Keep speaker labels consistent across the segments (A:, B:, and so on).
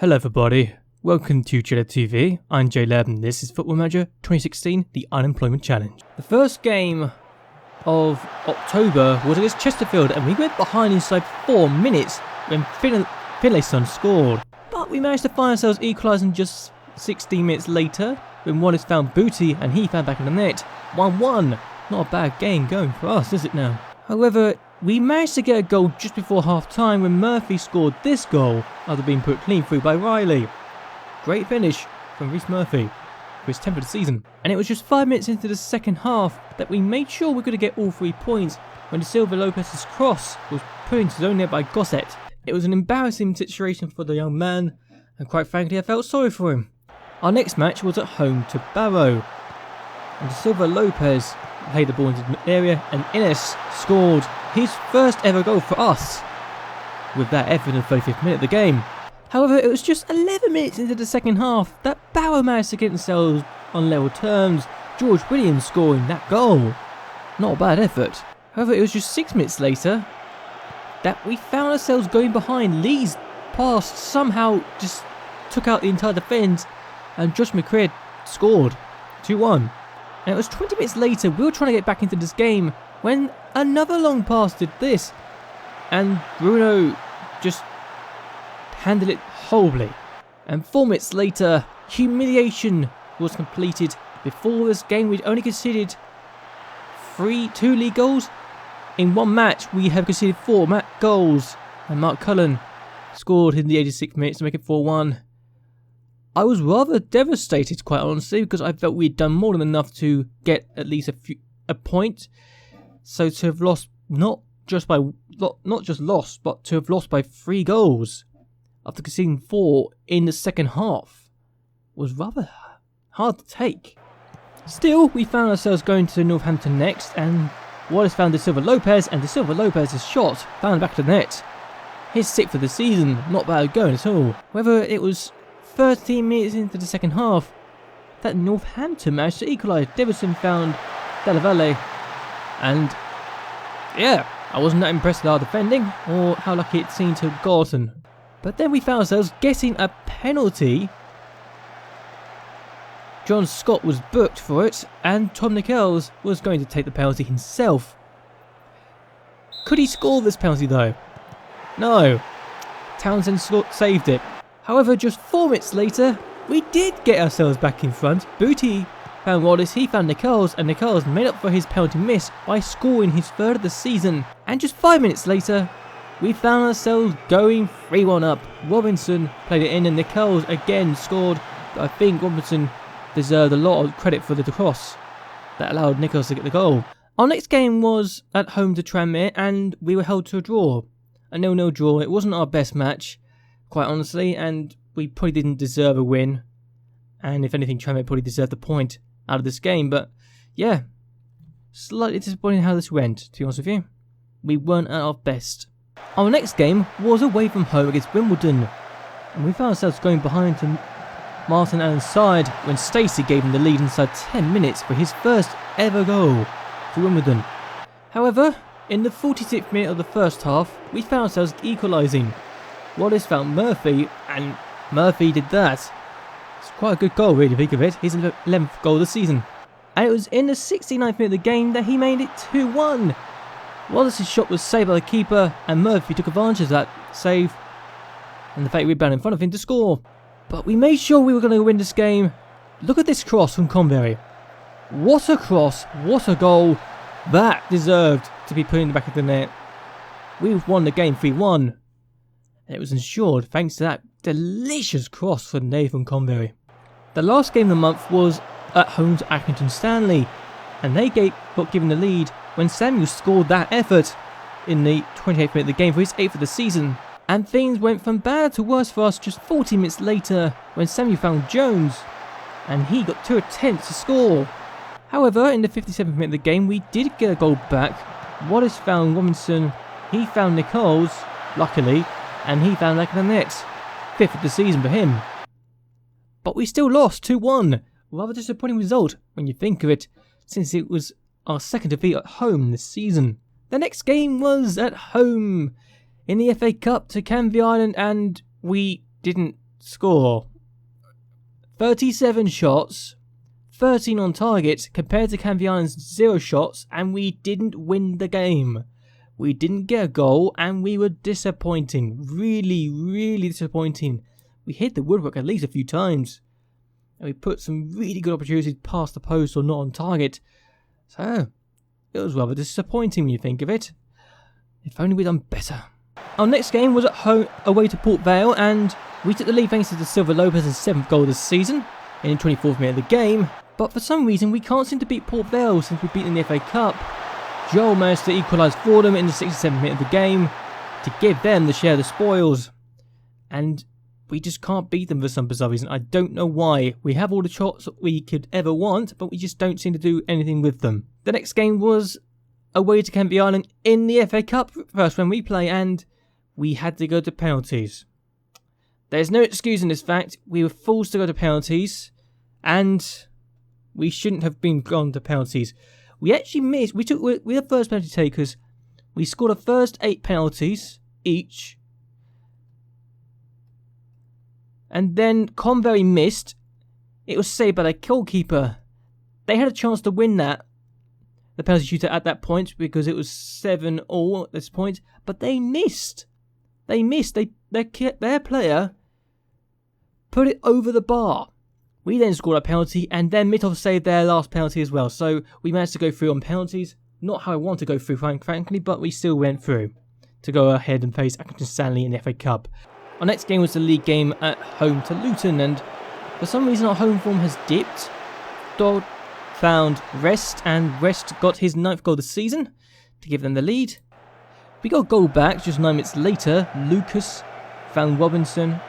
A: Hello everybody, welcome to JLABTV. I'm JLAB and this is Football Manager 2016, the Unemployment Challenge. The first game of October was against Chesterfield and we went behind inside 4 minutes when Finlayson scored. But we managed to find ourselves equalising just 16 minutes later when Wallace found Booty and he found back in the net. 1-1. Not a bad game going for us, is it now? However, we managed to get a goal just before half time when Murphy scored this goal after being put clean through by Riley. Great finish from Reece Murphy for his 10th of the season. And it was just 5 minutes into the second half that we made sure we were going to get all 3 points when De Silva Lopez's cross was put into his own net by Gossett. It was an embarrassing situation for the young man and quite frankly I felt sorry for him. Our next match was at home to Barrow. And De Silva Lopez played the ball into the area and Innes scored his first ever goal for us with that effort in the 35th minute of the game. However, it was just 11 minutes into the second half that Barrow managed to get themselves on level terms, George Williams scoring that goal. Not a bad effort. However, it was just 6 minutes later that we found ourselves going behind. Lee's pass somehow just took out the entire defence and Josh McCrea scored 2-1. And it was 20 minutes later we were trying to get back into this game when another long pass did this and Bruno just handled it horribly. And 4 minutes later, humiliation was completed. Before this game we'd only conceded 2 league goals. In one match we have conceded 4 goals and Mark Cullen scored in the 86th minute to make it 4-1. I was rather devastated, quite honestly, because I felt we'd done more than enough to get at least a point. So to have lost not just lost, but to have lost by 3 goals after conceding 4 in the second half was rather hard to take. Still, we found ourselves going to Northampton next, and Wallace found De Silva Lopez, and De Silva Lopez's shot found the back of the net. His 6th of the season, not bad going at all. However, it was 13 minutes into the second half that Northampton managed to equalise. Davidson found Della Valle, and yeah, I wasn't that impressed with our defending or how lucky it seemed to have gotten. But then we found ourselves getting a penalty. John Scott was booked for it and Tom Nichols was going to take the penalty himself. Could he score this penalty though? No. Townsend saved it. However, just 4 minutes later, we did get ourselves back in front. Booty found Wallace, he found Nichols, and Nichols made up for his penalty miss by scoring his 3rd of the season. And just 5 minutes later, we found ourselves going 3-1 up. Robinson played it in and Nichols again scored. But I think Robinson deserved a lot of credit for the cross that allowed Nichols to get the goal. Our next game was at home to Tranmere and we were held to a draw. A 0-0 draw. It wasn't our best match, quite honestly, and we probably didn't deserve a win. And if anything, Tranmere probably deserved a point out of this game. But yeah, slightly disappointing how this went, to be honest with you. We weren't at our best. Our next game was away from home against Wimbledon. And we found ourselves going behind to Martin Allen's side when Stacey gave him the lead inside 10 minutes for his first ever goal for Wimbledon. However, in the 46th minute of the first half, we found ourselves equalising. Wallace found Murphy, and Murphy did that. It's quite a good goal, really, think of it. His 11th goal of the season. And it was in the 69th minute of the game that he made it 2-1. Wallace's shot was saved by the keeper, and Murphy took advantage of that save and the fake rebound in front of him to score. But we made sure we were going to win this game. Look at this cross from Convery. What a cross, what a goal. That deserved to be put in the back of the net. We've won the game 3-1. And it was ensured thanks to that delicious cross from Nathan Convery. The last game of the month was at home to Accrington Stanley, and they got given the lead when Samuel scored that effort in the 28th minute of the game for his 8th of the season. And things went from bad to worse for us just 40 minutes later when Samuel found Jones, and he got 2 attempts to score. However, in the 57th minute of the game we did get a goal back. Wallace found Robinson, he found Nichols, luckily, and he found back in the net. 5th of the season for him. But we still lost 2-1. Rather disappointing result when you think of it, since it was our 2nd defeat at home this season. The next game was at home in the FA Cup to Canvey Island, and we didn't score. 37 shots, 13 on target, compared to Canvey Island's 0 shots, and we didn't win the game. We didn't get a goal, and we were disappointing. Really, really disappointing. We hit the woodwork at least a few times, and we put some really good opportunities past the post or not on target. So, it was rather disappointing when you think of it. If only we'd done better. Our next game was at home, away to Port Vale, and we took the lead thanks to De Silva Lopez's 7th goal this season, in the 24th minute of the game. But for some reason, we can't seem to beat Port Vale since we've beaten the FA Cup. Joel managed to equalise for them in the 67th minute of the game to give them the share of the spoils. And we just can't beat them for some bizarre reason. I don't know why. We have all the shots we could ever want, but we just don't seem to do anything with them. The next game was away to Canvey Island in the FA Cup, first when we play, and we had to go to penalties. There's no excuse in this fact. We were forced to go to penalties, and we shouldn't have been gone to penalties. We actually missed. We're the first penalty takers. We scored the first 8 penalties each. And then Convery missed. It was saved by the goalkeeper. They had a chance to win that, the penalty shooter, at that point, because it was 7-all at this point. But they missed. They missed. Their player put it over the bar. We then scored a penalty, and then Mitov saved their last penalty as well. So we managed to go through on penalties. Not how I want to go through, frankly, but we still went through to go ahead and face Accrington Stanley in the FA Cup. Our next game was the league game at home to Luton, and for some reason our home form has dipped. Dodd found Rest, and Rest got his 9th goal this season to give them the lead. We got a goal back just 9 minutes later. Lucas found Robinson.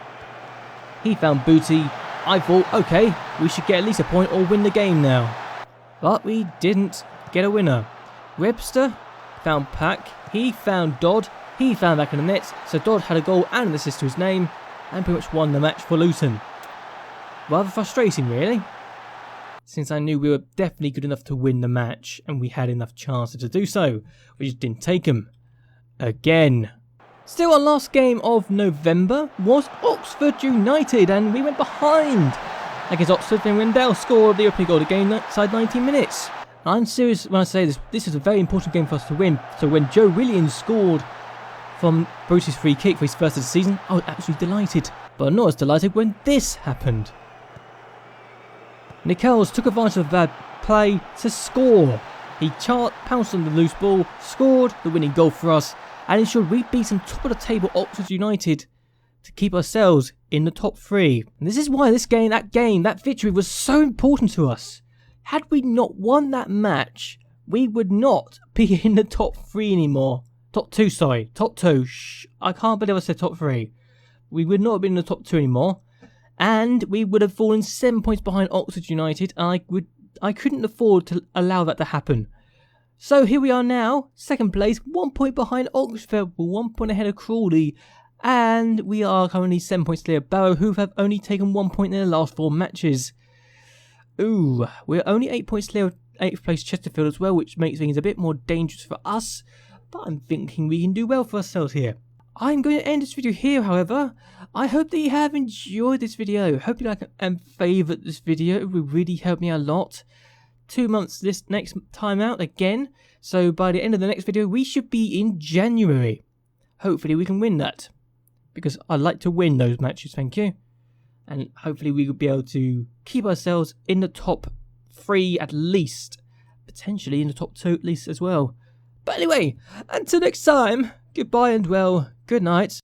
A: He found Booty. I thought, okay, we should get at least a point or win the game now. But we didn't get a winner. Webster found Pack. He found Dodd. He found back in the nets. So Dodd had a goal and an assist to his name, and pretty much won the match for Luton. Rather frustrating, really, since I knew we were definitely good enough to win the match, and we had enough chances to do so. We just didn't take them. Again. Still, our last game of November was Oxford United, and we went behind against Oxford. Then Rendell scored the opening goal of the game inside 19 minutes. I'm serious when I say this. This is a very important game for us to win. So when Joe Williams scored from Bruce's free kick for his first of the season, I was absolutely delighted. But not as delighted when this happened. Nichols took advantage of the bad play to score. He pounced on the loose ball, scored the winning goal for us, and ensured we beat some top of the table Oxford United to keep ourselves in the top 3. And this is why that victory was so important to us. Had we not won that match, we would not be in the top 3 anymore. Top 2, sorry. Top 2. Shh. I can't believe I said top 3. We would not have been in the top 2 anymore. And we would have fallen 7 points behind Oxford United. And I couldn't afford to allow that to happen. So here we are now, 2nd place, 1 point behind Oxford, 1 point ahead of Crawley, and we are currently 7 points clear of Barrow, who have only taken 1 point in their last 4 matches. Ooh, we're only 8 points clear of 8th place Chesterfield as well, which makes things a bit more dangerous for us, but I'm thinking we can do well for ourselves here. I'm going to end this video here, however. I hope that you have enjoyed this video. Hope you like and favourite this video. It would really help me a lot. 2 months this next time out again, so by the end of the next video we should be in January. Hopefully we can win that, because I like to win those matches, thank you, and hopefully we will be able to keep ourselves in the top 3 at least, potentially in the top 2 at least as well. But anyway, until next time, goodbye and well, good night.